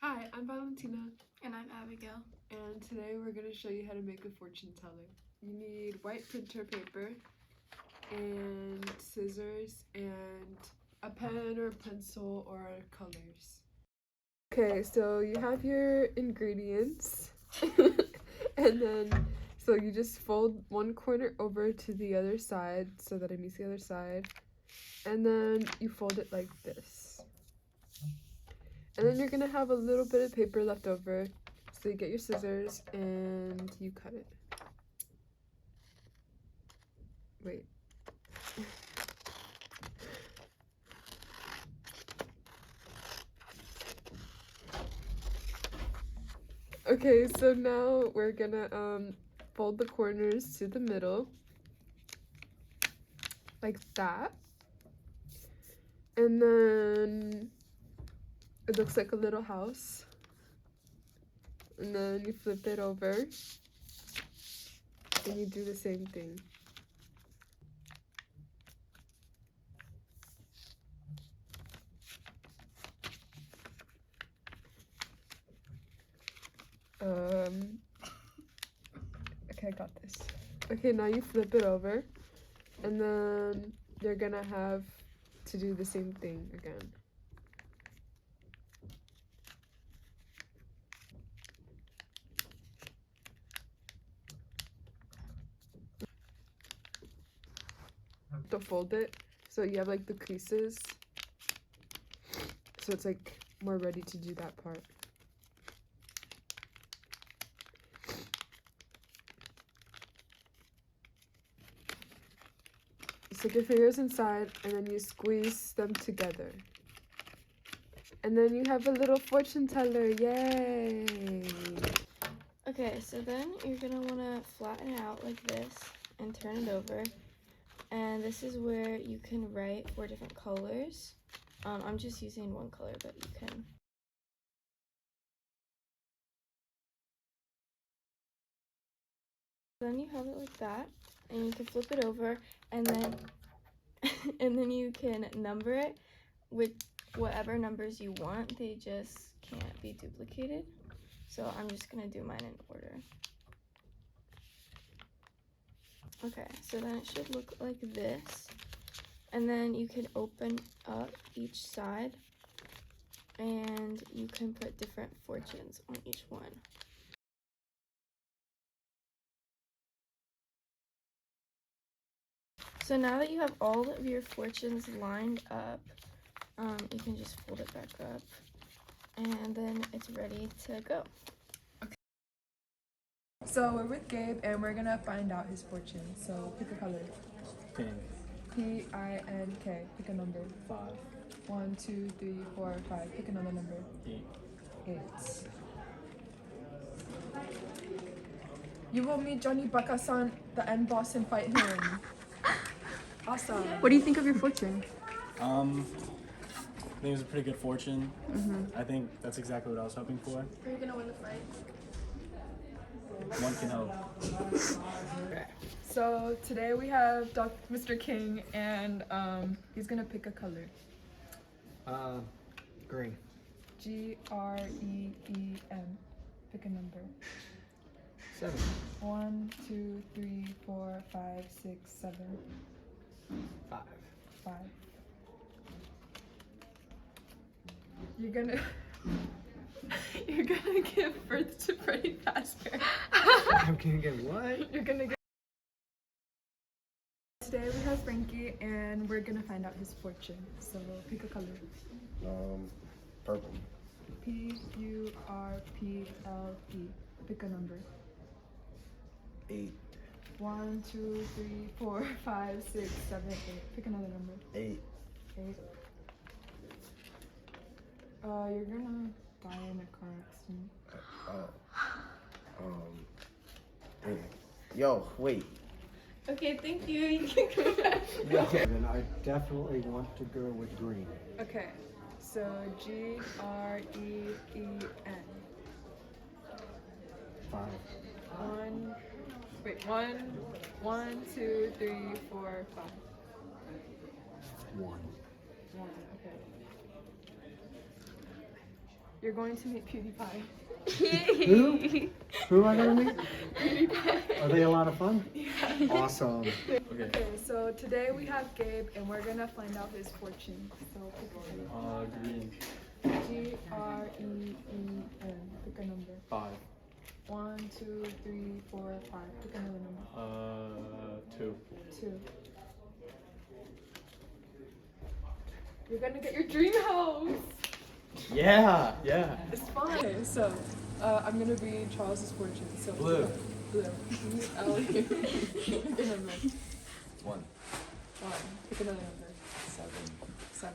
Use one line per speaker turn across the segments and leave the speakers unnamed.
Hi, I'm Valentina,
And I'm Abigail.
and today we're going to show you how to make a fortune teller. You need white printer paper and scissors and a pen or pencil or colors. Okay, so you have your ingredients and then so you just fold one corner over to the other side so that it meets the other side, and then you fold it like this. And then you're gonna have a little bit of paper left over. So you get your scissors and you cut it. Wait. Okay, so now we're gonna fold the corners to the middle. Like that. And then it looks like a little house. And then you flip it over. And you do the same thing. Okay, I got this. Okay, now you flip it over. And then you're gonna have to do the same thing again. To fold it so you have like the creases, so it's like more ready to do that part. You stick your fingers inside and then you squeeze them together, and then you have a little fortune teller. Yay!
Okay, so then you're gonna wanna flatten it out like this and turn it over. And this is where you can write 4 different colors. I'm just using one color, but you can. Then you have it like that, and you can flip it over, and then and then you can number it with whatever numbers you want. They just can't be duplicated. So I'm just gonna do mine in order. Okay, so then it should look like this. And then you can open up each side and you can put different fortunes on each one. So now that you have all of your fortunes lined up, you can just fold it back up and then it's ready to go.
So we're with Gabe and we're gonna find out his fortune. So pick a color.
Pink.
P-I-N-K. Pick a number.
5.
1, 2, 3, 4, 5. Pick another number.
8.
8. You will meet Johnny Bakasan, the end boss, and fight him. Awesome.
What do you think of your fortune?
I think it was a pretty good fortune. I think that's exactly what I was hoping for.
Are you gonna win the fight?
One can hope.
So today we have Mr. King, and he's gonna pick a color.
Green.
G-R-E-E-M. Pick a number.
7.
1, 2, 3, 4, 5, 6, 7.
5.
5. You're gonna give birth to Freddy Fazbear.
I'm gonna get what?
You're gonna get. Today we have Frankie, and we're gonna find out his fortune. So pick a color.
Purple.
P-U-R-P-L-E. Pick a number.
8.
1, 2, 3, 4, 5, 6, 7, 8. Pick another number.
8.
8. You're gonna die in a car accident.
Yo, wait.
Okay, thank you. You can go back.
And I definitely want to go with green.
Okay, so G-R-E-E-N.
5.
1, 2, 3, 4, 5.
1.
1, okay. You're going to meet PewDiePie.
Who? Who am I gonna meet? Are they a lot of fun? Awesome.
Okay, so today we have Gabe, and we're gonna find out his fortune. So pick a color.
Green.
Green. Pick a number.
5.
1, 2, 3, 4, 5. Pick another number.
2.
2. You're gonna get your dream house.
Yeah.
It's fun. Okay, so I'm gonna read Charles's fortune. So
Blue.
Blue. Pick a number.
1.
1. Pick another number. 7.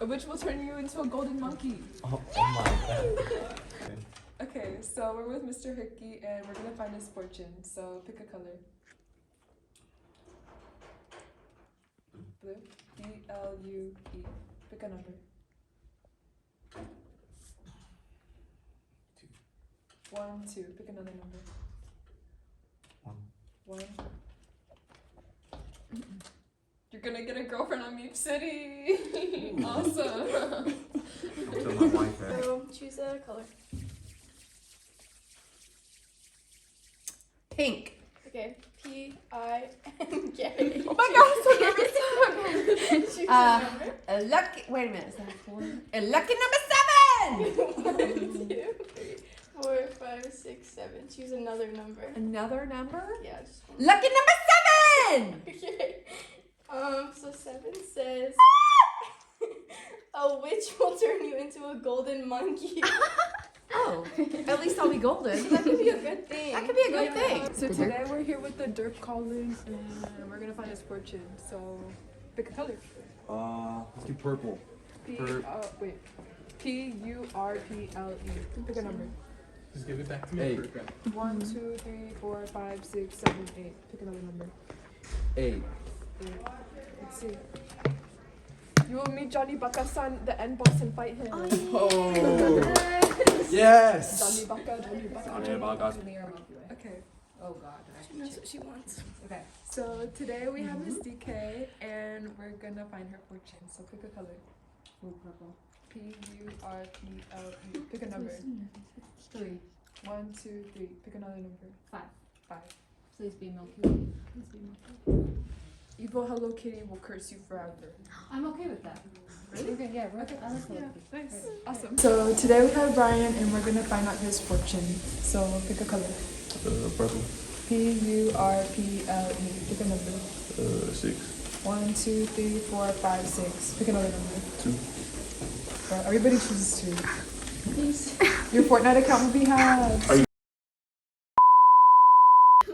Which will turn you into a golden monkey.
Oh my god.
Okay, so we're with Mr. Hickey and we're gonna find his fortune. So pick a color. Blue. B-L-U-E. Pick a number. 1, 2. Pick another number. 1. You're gonna get a girlfriend on Beach City. Awesome.
Until my wife has.
So choose a color.
Pink.
Okay. P-I-N-K.
Oh my god, I'm so nervous.
Choose a number.
A lucky. Wait a minute. Is that 4? A lucky number 7.
1, 2, 3, 4, 5, 6, 7. Choose another number.
Another number.
Yeah, just one.
Lucky number 7.
Okay. So 7 says a witch will turn you into a golden monkey.
Oh, at least I'll be golden.
That could be a good thing.
That could be a good thing.
So today we're here with the Dirk calling and we're gonna find his fortune. So pick a color.
Let's do purple.
Wait. P-U-R-P-L-E. Pick a number.
Just give it back to me.
8.
1, 2, 3, 4, 5, 6, 7, 8. Pick another number.
8.
8. Let's see. You will meet Johnny Baka-san, the end boss, and fight him.
Oh. Yes.
Johnny Baka. Okay.
Oh god.
She knows what she wants.
Okay.
So today we have Miss DK and we're gonna find her fortune. So pick a color.
Purple.
P-U-R-P-L-E. Pick a number.
3.
1, 2, 3. Pick another number.
5.
5.
Please be Milky.
Evil Hello Kitty will curse you forever.
I'm okay with that. Really? Okay, yeah, we're okay. I like Hello Kitty.
Nice. Awesome. So today we have Brian and we're gonna find out his fortune. So pick a color.
Purple.
P-U-R-P-L-E. Pick a number.
6.
1, 2, 3, 4, 5, 6. Pick another number.
2.
Everybody chooses 2. Please. Your Fortnite account will be hacked.
Let's do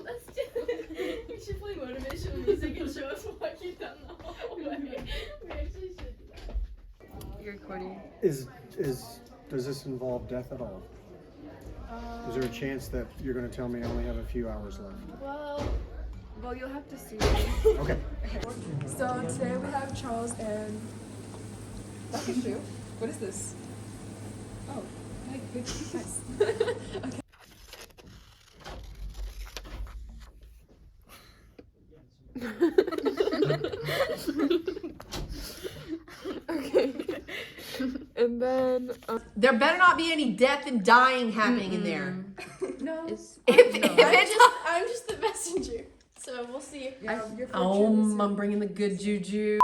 it. We should play motivational music and show us what you've done the whole way. We actually should do that.
You're recording.
Does this involve death at all? Is there a chance that you're gonna tell me I only have a few hours left?
Well, you'll have to see.
Okay.
So today we have Charles and that's a shoe. What is this? Oh, hey, good, nice. Okay. And then
There better not be any death and dying happening in there.
no.
If it's
I'm just the messenger. So we'll see.
Yeah, your fortune is
I'm
here.
bringing the good juju.